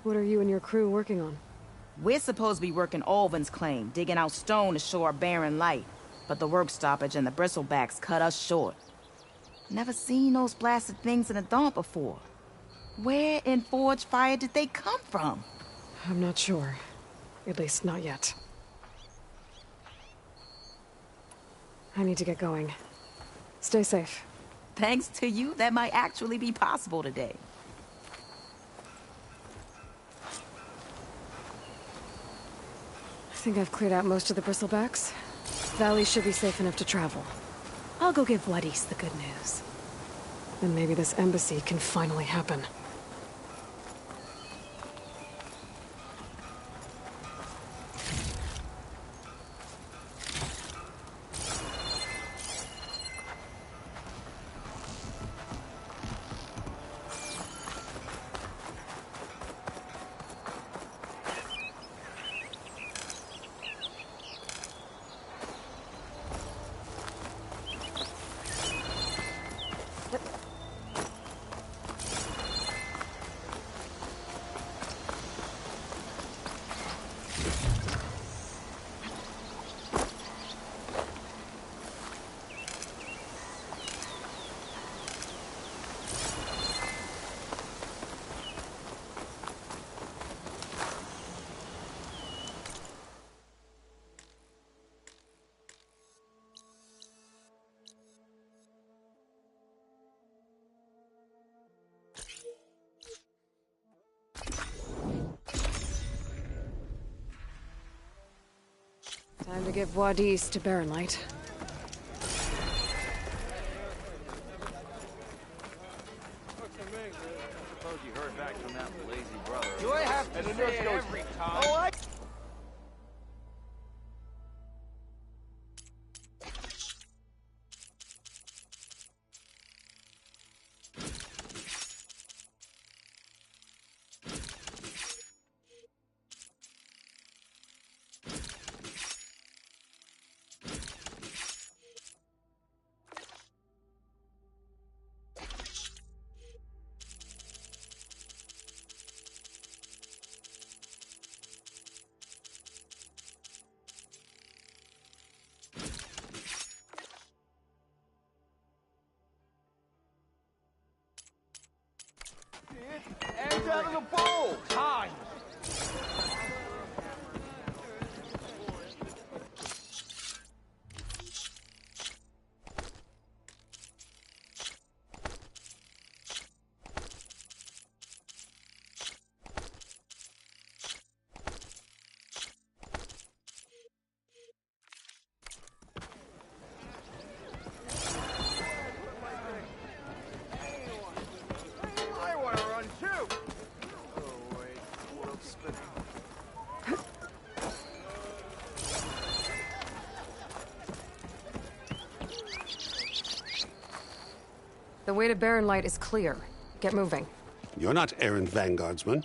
What are you and your crew working on? We're supposed to be working Olvin's claim, digging out stone to show our barren light. But the work stoppage and the bristlebacks cut us short. Never seen those blasted things in a Daunt before. Where in Forge Fire did they come from? I'm not sure. At least not yet. I need to get going. Stay safe. Thanks to you, that might actually be possible today. I think I've cleared out most of the bristlebacks. Valley should be safe enough to travel. I'll go give Wadis the good news. Then maybe this embassy can finally happen. Time to give Wadis to Barrenlight. Suppose you heard back from that lazy brother. Do I have to say it every time? Oh, eggs out of the bowl! Time! I want to run too! Oh, wait. World's spinning. The way to Barrenlight is clear. Get moving. You're not errant vanguardsman.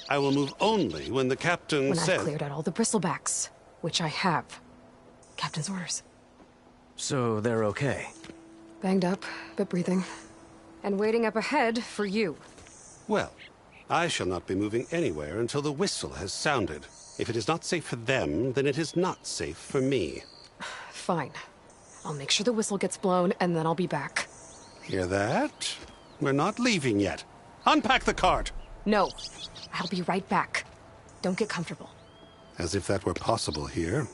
I will move only when the captain When says... I've cleared out all the bristlebacks, which I have. Captain's orders. So they're okay? Banged up, but breathing. And waiting up ahead for you. Well, I shall not be moving anywhere until the whistle has sounded. If it is not safe for them, then it is not safe for me. Fine. I'll make sure the whistle gets blown, and then I'll be back. Hear that? We're not leaving yet. Unpack the cart! No. I'll be right back. Don't get comfortable. As if that were possible here.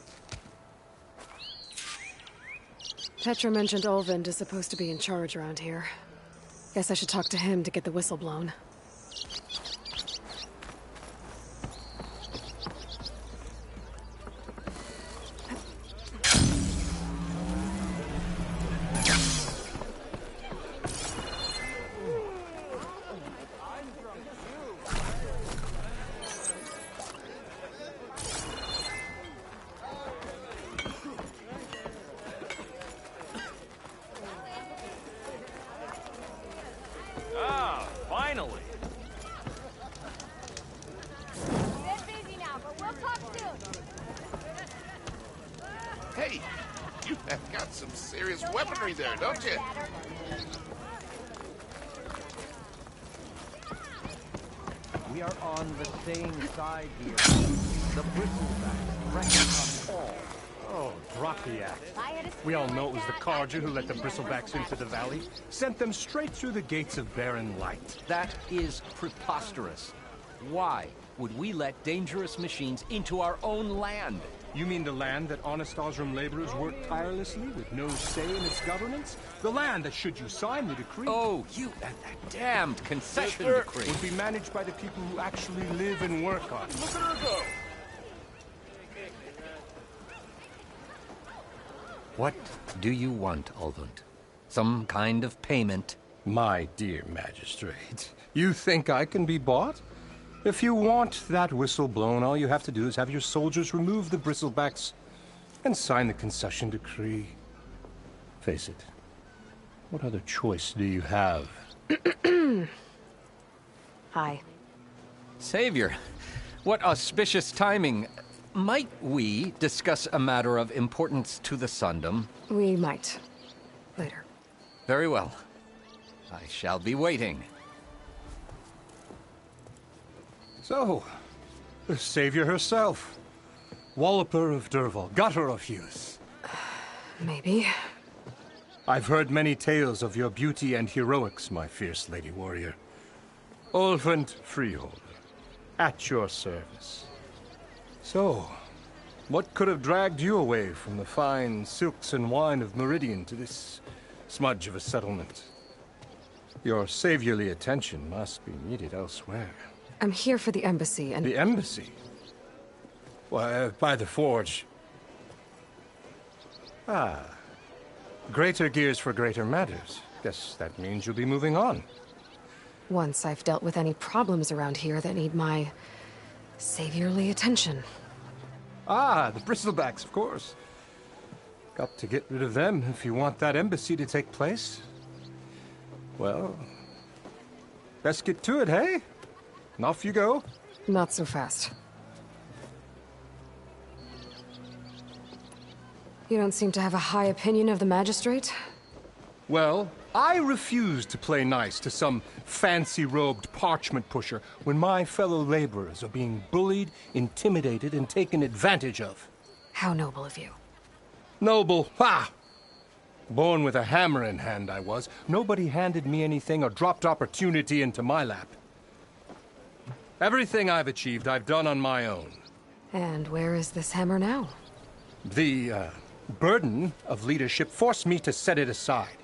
Petra mentioned Olvind is supposed to be in charge around here. Guess I should talk to him to get the whistle blown. Ah, finally! Get busy now, but we'll talk soon. Hey, you have got some serious weaponry there, don't you? We We are on the same side here. The Bristlebacks reckon us all. Oh, drop the act. We all know it was the Carja who let the Bristlebacks into the valley. Sent them straight through the gates of Barren Light. That is preposterous. Why would we let dangerous machines into our own land? You mean the land that honest Osram laborers work tirelessly with no say in its governance? The land that, should you sign the decree... Oh, that damned concession decree. ...would be managed by the people who actually live and work on it. Look at her go! What do you want, Ulvund? Some kind of payment? My dear magistrate, you think I can be bought? If you want that whistle blown, all you have to do is have your soldiers remove the Bristlebacks and sign the concession decree. Face it, what other choice do you have? Hi. Savior, what auspicious timing. Might we discuss a matter of importance to the Sundom? We might. Later. Very well. I shall be waiting. So, the savior herself. Walloper of Derval, gutter of youth. Maybe. I've heard many tales of your beauty and heroics, my fierce lady warrior. Ulvund Freeholder, at your service. So, what could have dragged you away from the fine silks and wine of Meridian to this smudge of a settlement? Your saviorly attention must be needed elsewhere. I'm here for the embassy and... The embassy? Why, by the forge. Ah. Greater gears for greater matters. Guess that means you'll be moving on. Once I've dealt with any problems around here that need my... saviorly attention. Ah, the Bristlebacks, of course. Got to get rid of them if you want that embassy to take place. Well, best get to it, hey? And off you go. Not so fast. You don't seem to have a high opinion of the magistrate? Well, I refuse to play nice to some fancy-robed parchment pusher when my fellow laborers are being bullied, intimidated, and taken advantage of. How noble of you. Noble? Ha! Born with a hammer in hand, I was. Nobody handed me anything or dropped opportunity into my lap. Everything I've achieved, I've done on my own. And where is this hammer now? The, burden of leadership forced me to set it aside.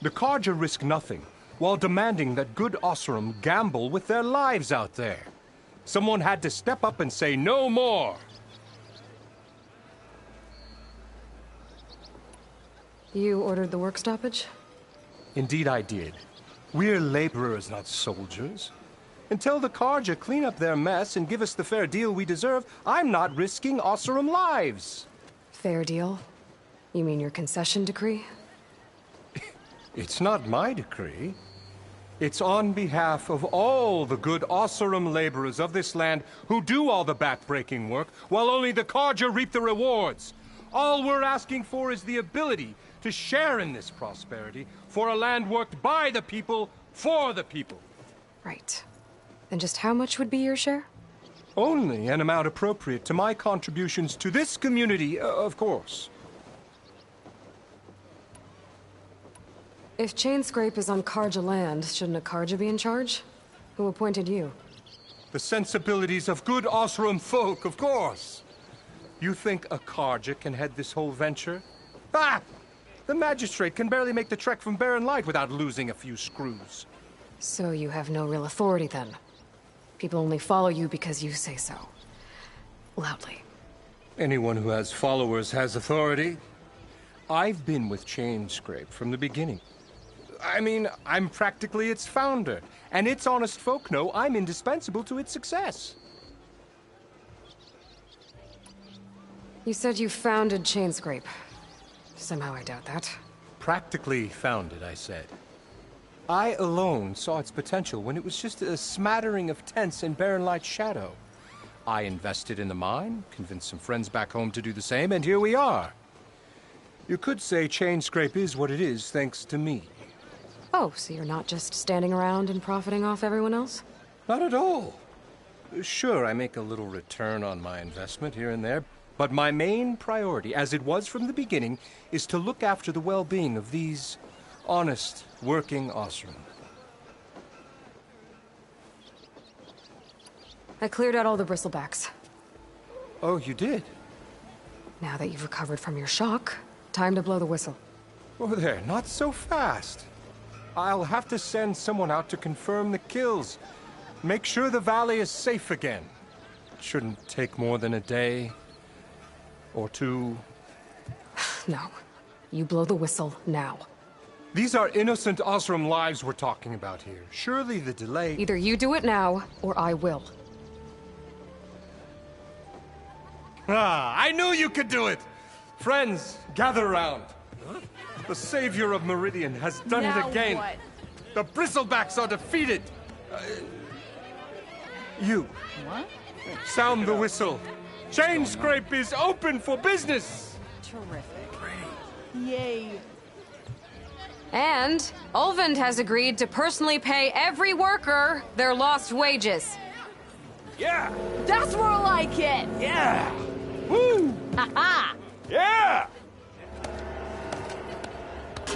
The Carja risk nothing, while demanding that good Osram gamble with their lives out there. Someone had to step up and say no more. You ordered the work stoppage? Indeed I did. We're laborers, not soldiers. Until the Carja clean up their mess and give us the fair deal we deserve, I'm not risking Osram lives. Fair deal? You mean your concession decree? It's not my decree. It's on behalf of all the good Osram laborers of this land who do all the back-breaking work, while only the Carja reap the rewards. All we're asking for is the ability to share in this prosperity for a land worked by the people, for the people. Right. Then just how much would be your share? Only an amount appropriate to my contributions to this community, of course. If Chainscrape is on Carja land, shouldn't a Carja be in charge? Who appointed you? The sensibilities of good Osram folk, of course. You think a Carja can head this whole venture? Ah! The magistrate can barely make the trek from Barren Light without losing a few screws. So you have no real authority then? People only follow you because you say so. Loudly. Anyone who has followers has authority. I've been with Chainscrape from the beginning. I mean, I'm practically its founder, and its honest folk know I'm indispensable to its success. You said you founded Chainscrape. Somehow I doubt that. Practically founded, I said. I alone saw its potential when it was just a smattering of tents in Barren Light's shadow. I invested in the mine, convinced some friends back home to do the same, and here we are. You could say Chainscrape is what it is thanks to me. Oh, so you're not just standing around and profiting off everyone else? Not at all. Sure, I make a little return on my investment here and there, but my main priority, as it was from the beginning, is to look after the well-being of these honest, working Osram. I cleared out all the bristlebacks. Oh, you did? Now that you've recovered from your shock, time to blow the whistle. Oh, there, not so fast. I'll have to send someone out to confirm the kills. Make sure the valley is safe again. It shouldn't take more than a day or two. No. You blow the whistle now. These are innocent Osram lives we're talking about here. Surely the delay... Either you do it now, or I will. Ah, I knew you could do it! Friends, gather around. The savior of Meridian has done it again. What? The Bristlebacks are defeated. You. What? Sound the whistle. Chain Scrape is open for business. Terrific. Yay. And Ulvund has agreed to personally pay every worker their lost wages. Yeah! That's more like it! Yeah! Woo! Ha-ha! Yeah!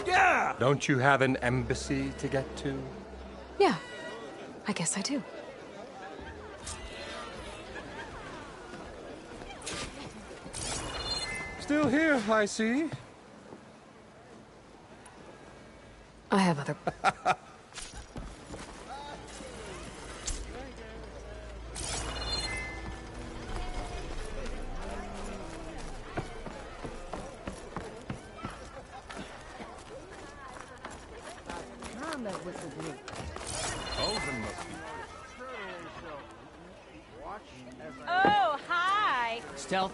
Yeah! Don't you have an embassy to get to? Yeah, I guess I do. Still here, I see. I have other... Oh, hi! Stealth.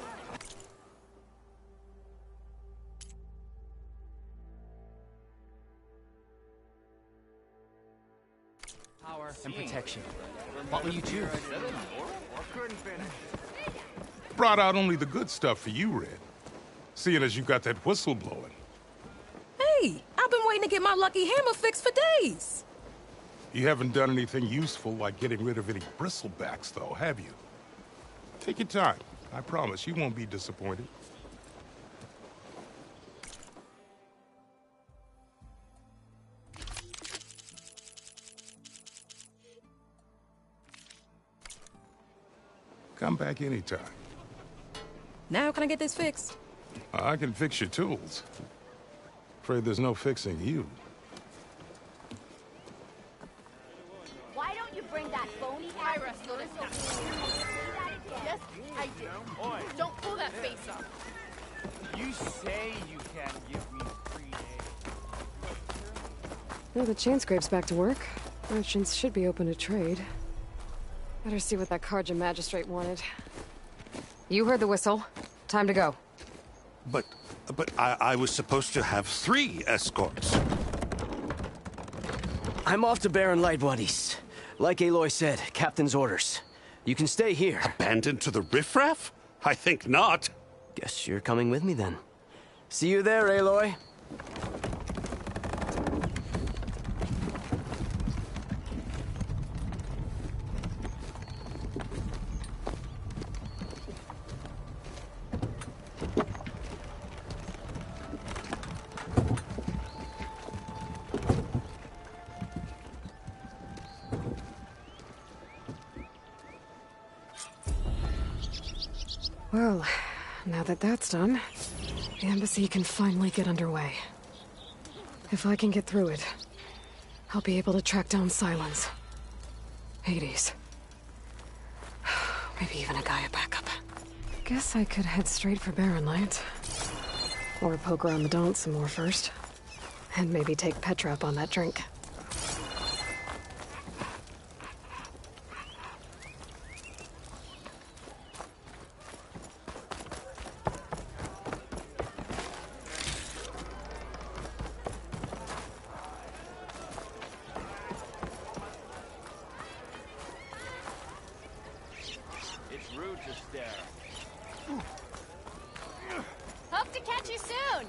Power and protection. What will you choose? Brought out only the good stuff for you, Red. Seeing as you got that whistle blowing. Hey, I've been waiting to get my lucky hammer fixed for days. You haven't done anything useful like getting rid of any bristlebacks, though, have you? Take your time. I promise you won't be disappointed. Come back anytime. Now can I get this fixed? I can fix your tools. Afraid there's no fixing you. Why don't you bring that phony ass Yes, I did. Don't pull that face off. You say you can't give me free days. Well, the chain scrape's back to work. Merchants should be open to trade. Better see what that Carja magistrate wanted. You heard the whistle. Time to go. But I was supposed to have 3 escorts. I'm off to Baron Lightwaddies. Like Aloy said, Captain's orders. You can stay here. Abandoned to the riffraff? I think not. Guess you're coming with me then. See you there, Aloy. Well, now that that's done, the embassy can finally get underway. If I can get through it, I'll be able to track down Sylens. Hades. Maybe even a Gaia backup. Guess I could head straight for Barren Light. Or poke around the Daunt some more first. And maybe take Petra up on that drink. It's rude to stare. Hope to catch you soon!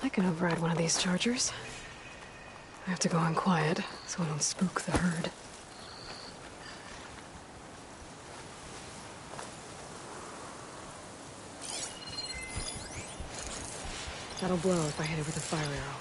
I can override one of these chargers. I have to go in quiet, so I don't spook the herd. That'll blow if I hit it with a fire arrow.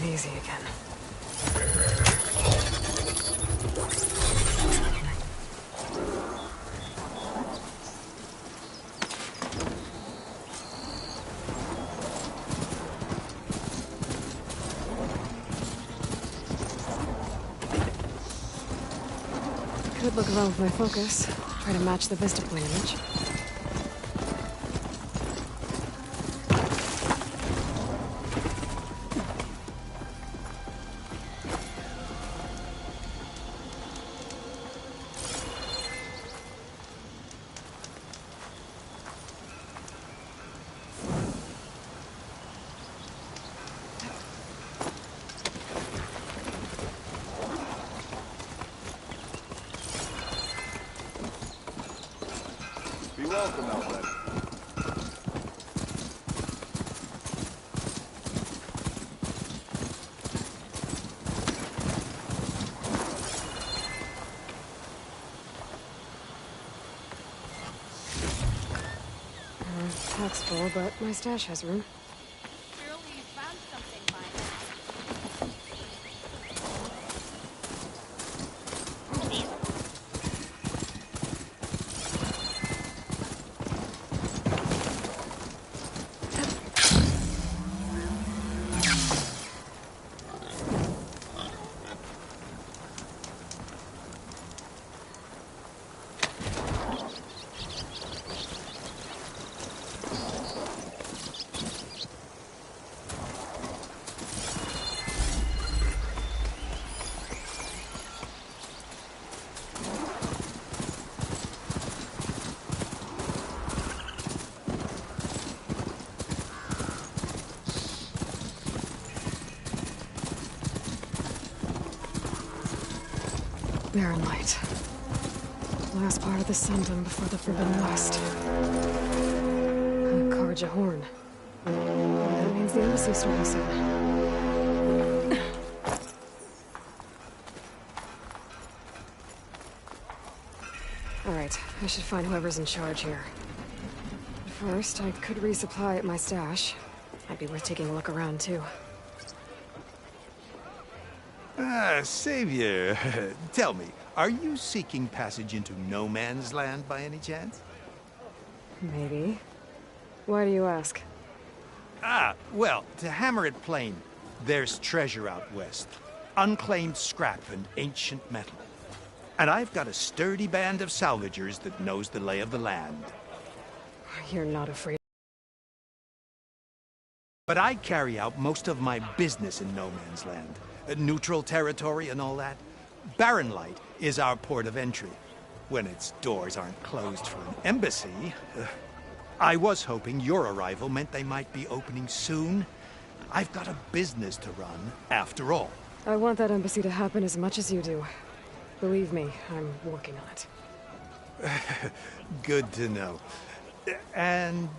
Easy again. Could look around with my focus. Try to match the Vista Point image. Be welcome, Outlet. Pack's full, but my stash has room. Surely you found something by now. Barren Light. Last part of the Sundom before the Forbidden West. Karja Horn. That means the embassy's starting soon. Alright, I should find whoever's in charge here. But first, I could resupply at my stash. Might be worth taking a look around, too. Savior, tell me, are you seeking passage into no man's land by any chance? Maybe. Why do you ask? Well, to hammer it plain, there's treasure out west. Unclaimed scrap and ancient metal. And I've got a sturdy band of salvagers that knows the lay of the land. You're not afraid. But I carry out most of my business in no man's land. Neutral territory and all that. Barren Light is our port of entry. When its doors aren't closed for an embassy. I was hoping your arrival meant they might be opening soon. I've got a business to run, after all. I want that embassy to happen as much as you do. Believe me, I'm working on it. Good to know. And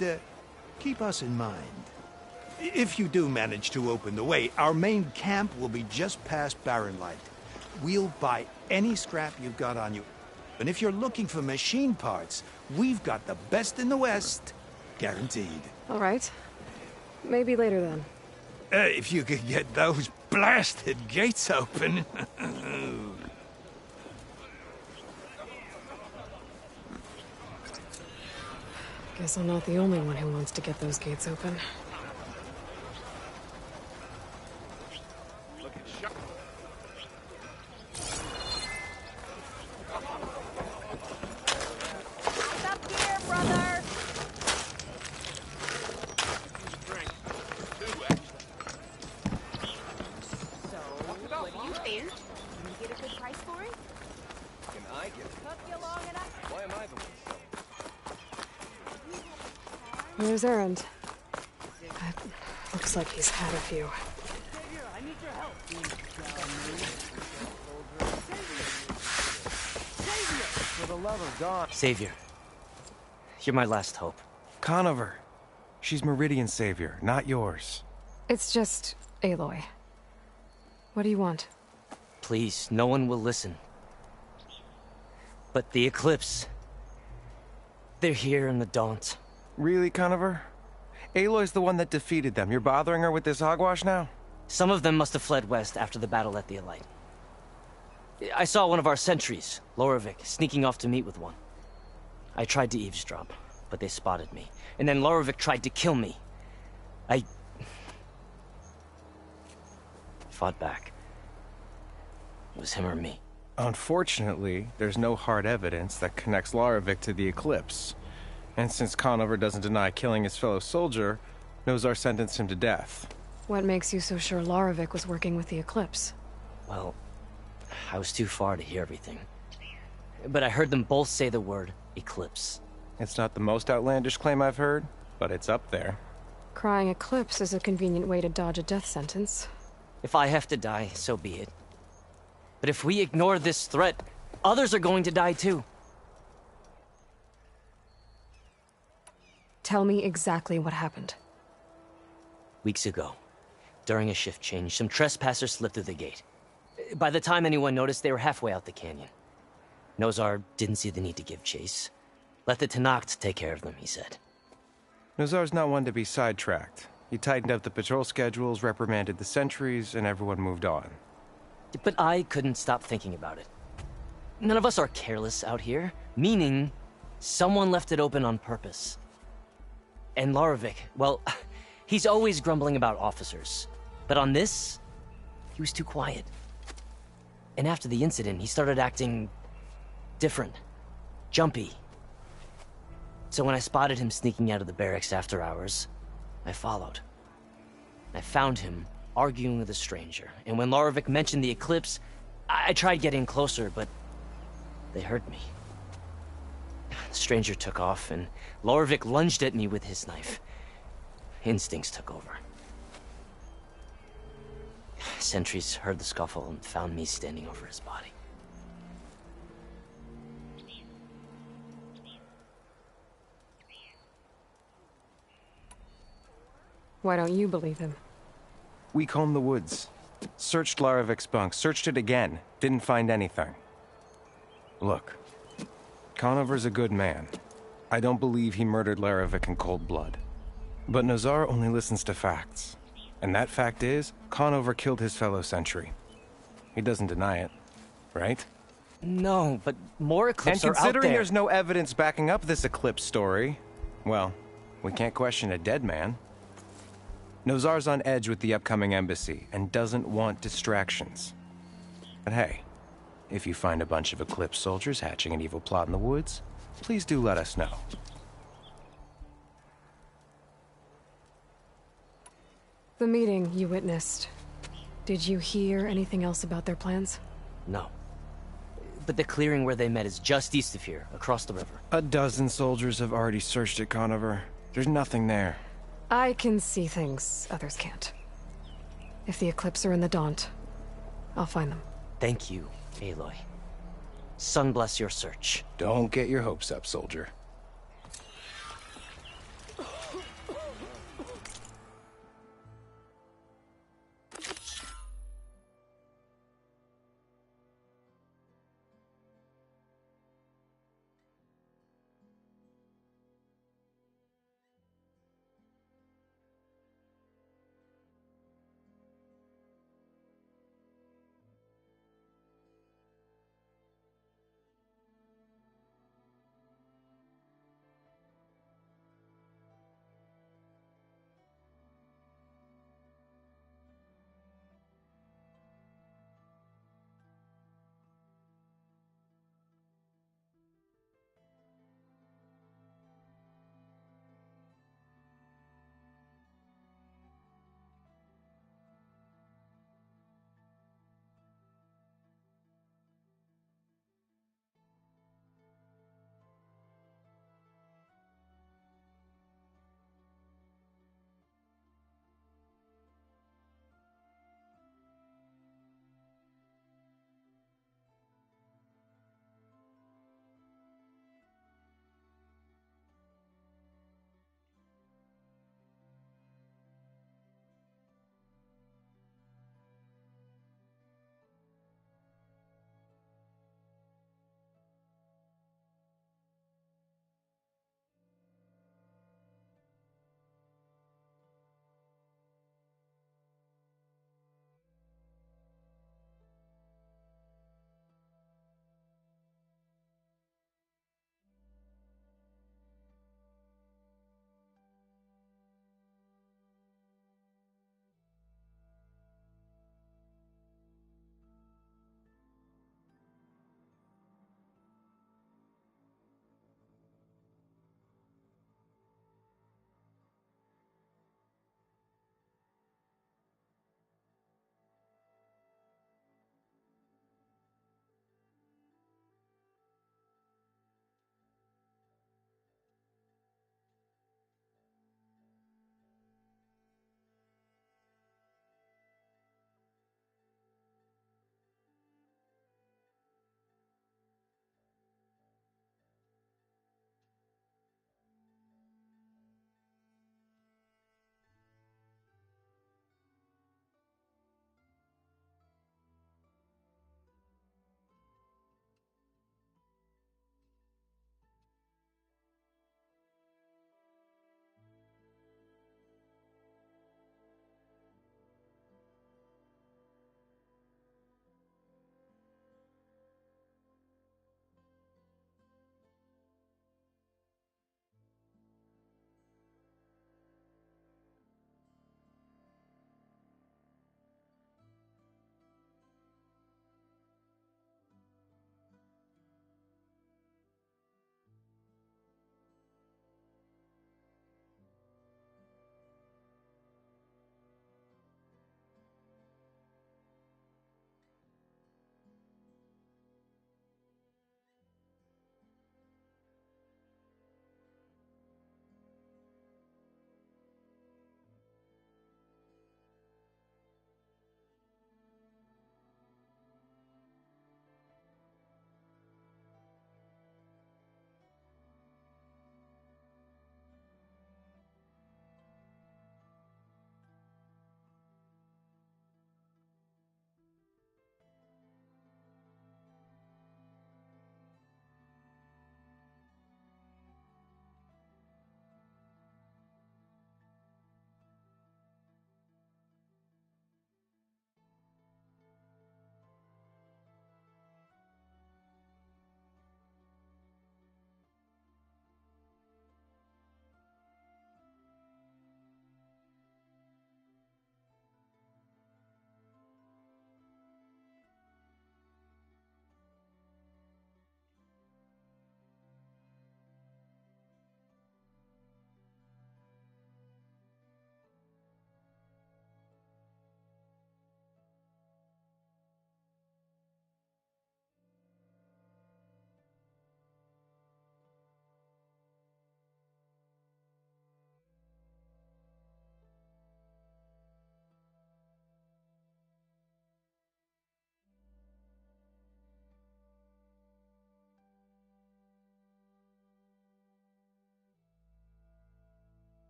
keep us in mind. If you do manage to open the way, our main camp will be just past Barren Light. We'll buy any scrap you've got on you. And if you're looking for machine parts, we've got the best in the West. Guaranteed. All right. Maybe later then. If you could get those blasted gates open. Guess I'm not the only one who wants to get those gates open. Where's Erend? Looks like he's had a few. For the love of God. Savior, you're my last hope. Conover. She's Meridian's savior, not yours. It's just Aloy. What do you want? Please, no one will listen. But the Eclipse... they're here in the Daunt. Really, Conover? Aloy's the one that defeated them. You're bothering her with this hogwash now? Some of them must have fled west after the battle at the Elite. I saw one of our sentries, Loravik, sneaking off to meet with one. I tried to eavesdrop, but they spotted me. And then Loravik tried to kill me. I fought back. It was him or me. Unfortunately, there's no hard evidence that connects Loravik to the Eclipse. And since Conover doesn't deny killing his fellow soldier, Nozar sentenced him to death. What makes you so sure Loravik was working with the Eclipse? Well, I was too far to hear everything. But I heard them both say the word Eclipse. It's not the most outlandish claim I've heard, but it's up there. Crying Eclipse is a convenient way to dodge a death sentence. If I have to die, so be it. But if we ignore this threat, others are going to die too. Tell me exactly what happened. Weeks ago, during a shift change, some trespassers slipped through the gate. By the time anyone noticed, they were halfway out the canyon. Nozar didn't see the need to give chase. Let the Tenakth take care of them, he said. Nozar's not one to be sidetracked. He tightened up the patrol schedules, reprimanded the sentries, and everyone moved on. But I couldn't stop thinking about it. None of us are careless out here, meaning someone left it open on purpose. And Loravik, well, he's always grumbling about officers. But on this, he was too quiet. And after the incident, he started acting different, jumpy. So when I spotted him sneaking out of the barracks after hours, I followed. I found him arguing with a stranger, and when Loravik mentioned the Eclipse, I tried getting closer, but they heard me. The stranger took off, and Loravik lunged at me with his knife. Instincts took over. Sentries heard the scuffle and found me standing over his body. Why don't you believe him? We combed the woods. Searched Laravik's bunk. Searched it again. Didn't find anything. Look. Conover's a good man. I don't believe he murdered Laravik in cold blood. But Nozar only listens to facts. And that fact is, Conover killed his fellow sentry. He doesn't deny it, right? No, but more Eclipse are out there. And considering there's no evidence backing up this Eclipse story, well, we can't question a dead man. Nozar's on edge with the upcoming embassy and doesn't want distractions. But hey, if you find a bunch of Eclipse soldiers hatching an evil plot in the woods, please do let us know. The meeting you witnessed. Did you hear anything else about their plans? No. But the clearing where they met is just east of here, across the river. A dozen soldiers have already searched it, Conover. There's nothing there. I can see things others can't. If the Eclipse are in the Daunt, I'll find them. Thank you, Aloy. Sun bless your search. Don't get your hopes up, soldier.